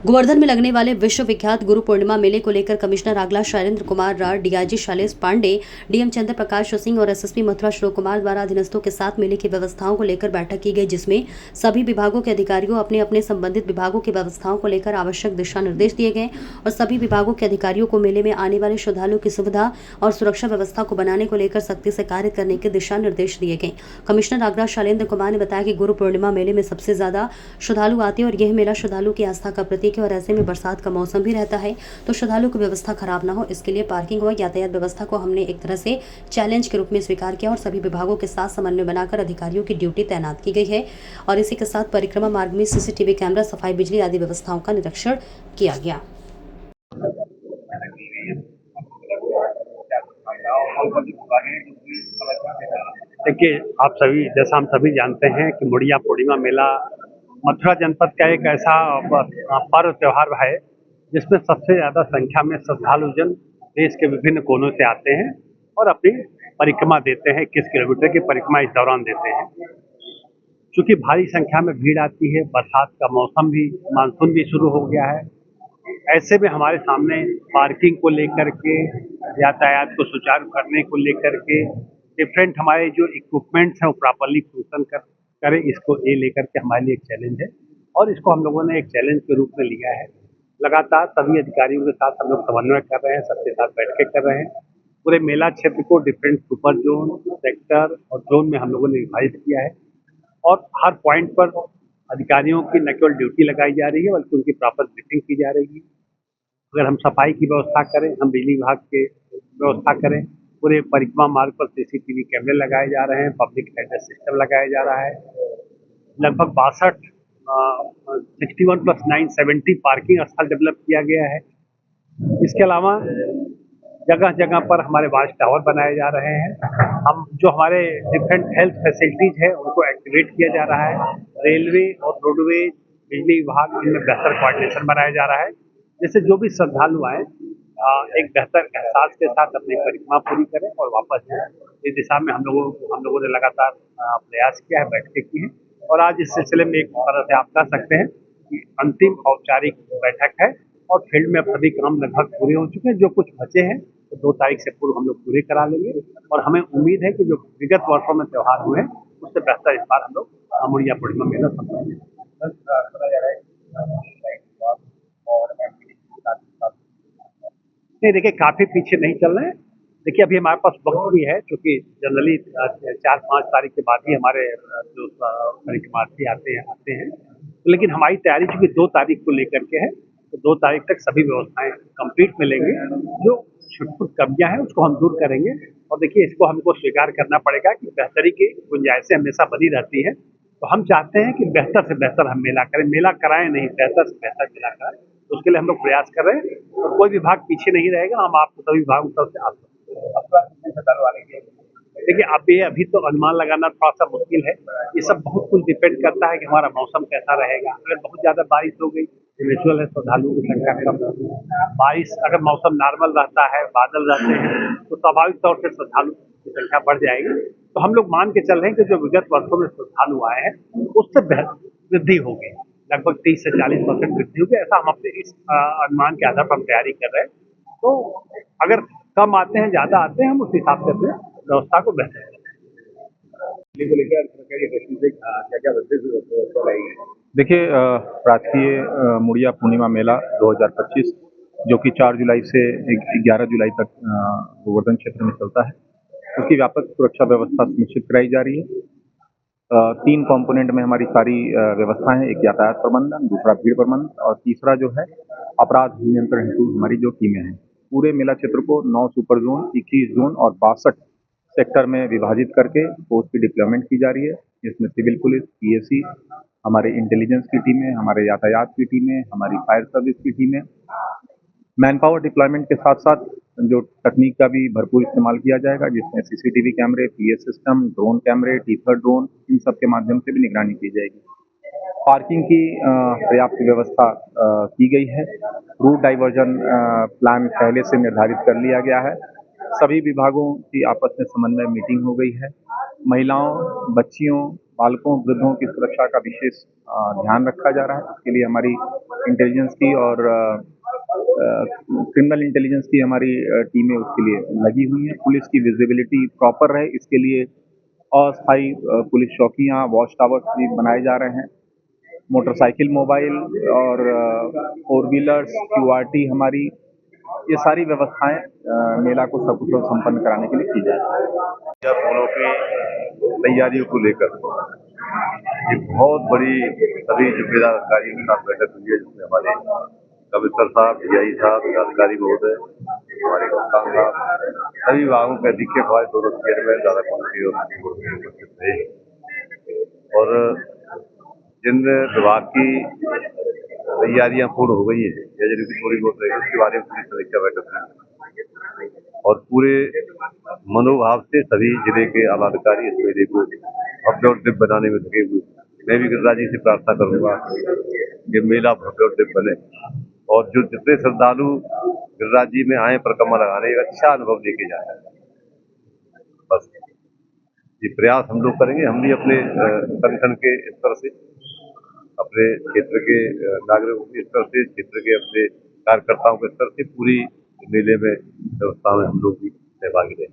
गोवर्धन में लगने वाले विश्व विख्यात गुरु पूर्णिमा मेले को लेकर commissioner आगला Shailendra Kumar Rai, DIG Shailesh Pandey, DM चंद्र प्रकाश सिंह और एसएसपी मथुरा श्लोक कुमार द्वारा अधीनस्थों के साथ मेले की व्यवस्थाओं को लेकर बैठक की गई, जिसमें सभी विभागों के अधिकारियों अपने अपने संबंधित विभागों की व्यवस्थाओं को लेकर आवश्यक दिशा निर्देश दिए गए और सभी विभागों के अधिकारियों को मेले में आने वाले श्रद्धालुओं की सुविधा और सुरक्षा व्यवस्था को बनाने को लेकर सख्ती से कार्य करने के दिशा निर्देश दिए गए। कमिश्नर आगरा शैलेंद्र कुमार ने बताया कि गुरु पूर्णिमा मेले में सबसे ज्यादा श्रद्धालु आते हैं और यह मेला श्रद्धालु की आस्था का प्रतीक है और ऐसे में बरसात का मौसम भी रहता है, तो श्रद्धालुओं की व्यवस्था खराब ना हो, इसके लिए पार्किंग और यातायात व्यवस्था को हमने एक तरह से चैलेंज के रूप में स्वीकार किया और सभी विभागों के साथ समन्वय बनाकर अधिकारियों की ड्यूटी तैनात की गई है और इसी के साथ परिक्रमा मार्ग में सीसीटीवी कैमरा, सफाई, बिजली आदि व्यवस्थाओं का निरीक्षण किया गया। देखिए, जैसा हम सभी जानते हैं कि मुड़िया पूर्णिमा मेला मथुरा जनपद का एक ऐसा पर्व त्योहार है जिसमें सबसे ज़्यादा संख्या में श्रद्धालुजन देश के विभिन्न कोनों से आते हैं और अपनी परिक्रमा देते हैं। 21 किलोमीटर की परिक्रमा इस दौरान देते हैं। चूंकि भारी संख्या में भीड़ आती है, बरसात का मौसम भी, मानसून भी शुरू हो गया है, ऐसे में हमारे सामने पार्किंग को लेकर के, यातायात को सुचारू करने को लेकर के डिफरेंट हमारे जो इक्विपमेंट्स हैं वो प्रॉपरली फंक्शन करें, इसको ये लेकर के हमारे लिए एक चैलेंज है और इसको हम लोगों ने एक चैलेंज के रूप में लिया है। लगातार सभी अधिकारियों के साथ हम लोग समन्वय कर रहे हैं, सबके साथ बैठकें कर रहे हैं। पूरे मेला क्षेत्र को डिफरेंट सुपर जोन, सेक्टर और जोन में हम लोगों ने विभाजित किया है और हर पॉइंट पर अधिकारियों की न केवल ड्यूटी लगाई जा रही है बल्कि उनकी प्रॉपर ब्रीफिंग की जा रही है। अगर हम सफाई की व्यवस्था करें, हम बिजली विभाग के व्यवस्था करें, पूरे परिक्रमा मार्ग पर सीसीटीवी कैमरे लगाए जा रहे हैं, पब्लिक एड्रेस सिस्टम लगाया जा रहा है। लगभग 61+9 70 पार्किंग स्थल डेवलप किया गया है। इसके अलावा जगह जगह पर हमारे वॉच टावर बनाए जा रहे हैं। हम जो हमारे डिफरेंट हेल्थ फैसिलिटीज है उनको एक्टिवेट किया जा रहा है। रेलवे और रोडवेज, बिजली विभाग, इनमें बेहतर कोऑर्डिनेशन बनाया जा रहा है, जिससे जो भी श्रद्धालु आए एक बेहतर एहसास के साथ अपनी परिक्रमा पूरी करें और वापस जाएं। इस दिशा में हम लोगों ने लगातार प्रयास किया है, बैठकें की हैं और आज इस सिलसिले में एक तरह से आप कह सकते हैं कि अंतिम औपचारिक बैठक है और फील्ड में अब सभी काम लगभग पूरे हो चुके हैं। जो कुछ बचे हैं तो 2 तारीख से पूर्व हम लोग पूरे करा लेंगे और हमें उम्मीद है कि जो विगत वर्षों में त्यौहार हुए हैं उससे बेहतर इस बार हम लोग मुड़िया पूर्णिमा मेला संपन्न नहीं। देखिए, काफी पीछे नहीं चल रहे हैं। देखिए, अभी हमारे पास वक्त भी है, क्योंकि जनरली 4-5 तारीख के बाद ही हमारे जो परिक्रमार्थी आते हैं। लेकिन हमारी तैयारी चूंकि 2 तारीख को लेकर के है, तो 2 तारीख तक सभी व्यवस्थाएं कंप्लीट मिलेंगी। जो छुटपुट कमियां हैं उसको हम दूर करेंगे और देखिए, इसको हमको स्वीकार करना पड़ेगा कि बेहतरी की गुंजाइशें हमेशा बनी रहती है। तो हम चाहते हैं कि बेहतर से बेहतर हम मेला करें, मेला कराएं नहीं, बेहतर से बेहतर मेला कराएं। तो उसके लिए हम लोग प्रयास कर रहे हैं और कोई विभाग पीछे नहीं रहेगा। हम आपको सभी विभागों की तरफ से देखिए, अभी तो अनुमान लगाना थोड़ा सा मुश्किल है। ये सब बहुत कुछ डिपेंड करता है कि हमारा मौसम कैसा रहेगा। अगर बहुत ज्यादा बारिश हो गई, नेचुरल है, श्रद्धालुओं की संख्या कम होगी। बारिश अगर मौसम नॉर्मल रहता है, बादल रहते हैं, तो स्वाभाविक तौर से श्रद्धालु की संख्या बढ़ जाएगी। तो हम लोग मान के चल रहे हैं कि जो विगत वर्षों में श्रद्धालु आए हैं उससे वृद्धि होगी, लगभग 30 से 40% वृद्धि होगी। ऐसा हम अपने इस अनुमान के आधार पर हम तैयारी कर रहे हैं। तो अगर कम आते हैं, ज्यादा आते हैं, हम उस हिसाब से अपने व्यवस्था को बेहतर देखिए, राजकीय मुड़िया पूर्णिमा मेला 2025 जो कि 4 जुलाई से 11 जुलाई तक गोवर्धन क्षेत्र में चलता है, उसकी व्यापक सुरक्षा व्यवस्था सुनिश्चित कराई जा रही है। 3 कंपोनेंट में हमारी सारी व्यवस्थाएं हैं। एक यातायात प्रबंधन, दूसरा भीड़ प्रबंधन और तीसरा जो है अपराध नियंत्रण हेतु हमारी जो टीमें हैं। पूरे मेला क्षेत्र को 9 सुपर जोन, 21 जोन और 62 सेक्टर में विभाजित करके फोर्स की डिप्लॉयमेंट की जा रही है। इसमें सिविल पुलिस, पीएसी, हमारे इंटेलिजेंस की टीमें, हमारे यातायात की टीमें, हमारी फायर सर्विस की टीमें। मैन पावर डिप्लॉयमेंट के साथ साथ जो तकनीक का भी भरपूर इस्तेमाल किया जाएगा, जिसमें सीसीटीवी कैमरे, पीएस सिस्टम, ड्रोन कैमरे, टीथर ड्रोन, इन सब के माध्यम से भी निगरानी की जाएगी। पार्किंग की पर्याप्त व्यवस्था की गई है। रूट डाइवर्जन प्लान पहले से निर्धारित कर लिया गया है। सभी विभागों की आपस में समन्वय मीटिंग हो गई है। महिलाओं, बच्चियों, बालकों वृद्धों की सुरक्षा का विशेष ध्यान रखा जा रहा है। इसके लिए हमारी इंटेलिजेंस की और क्रिमिनल इंटेलिजेंस की हमारी टीमें उसके लिए लगी हुई हैं। पुलिस की विजिबिलिटी प्रॉपर रहे, इसके लिए अस्थायी पुलिस चौकियां, वॉच टावर्स भी बनाए जा रहे हैं। मोटरसाइकिल, मोबाइल और फोर व्हीलर्स, क्यूआरटी हमारी ये सारी व्यवस्थाएं मेला को सकुशल संपन्न कराने के लिए की जा रही है। पुलों की तैयारियों को लेकर एक बहुत बड़ी सभी जिम्मेदार अधिकारियों के साथ बैठक हुई है, जिसमें हमारे कमिश्नर साहब, डीआई साहब, अधिकारी महोदय, हमारे कप्तान साहब, सभी विभागों के अधीक्षक हमारे दोनों चेयरमैन दादा कौंसी और उपस्थित थे। और जिन विभाग की तैयारियां पूर्ण हो गई हैं या जिनकी थोड़ी बहुत रही उसके बारे में पूरी समीक्षा बैठक हुई और पूरे मनोभाव से सभी जिले के आला अधिकारी इस मेले को भव्य और दिव्य बनाने में लगे हुए। मैं भी गिरिराज जी से प्रार्थना करूंगा कि मेला भव्य और दिव्य बने और जो जितने श्रद्धालु गिरिराज जी में आए परिक्रमा लगाने एक अच्छा अनुभव लेके जाए। बस ये प्रयास हम लोग करेंगे। हम भी अपने संगठन के स्तर से, अपने क्षेत्र के नागरिकों के स्तर से, क्षेत्र के अपने कार्यकर्ताओं के स्तर से पूरी मेले में व्यवस्था में हम लोग भी सहभागी रहे।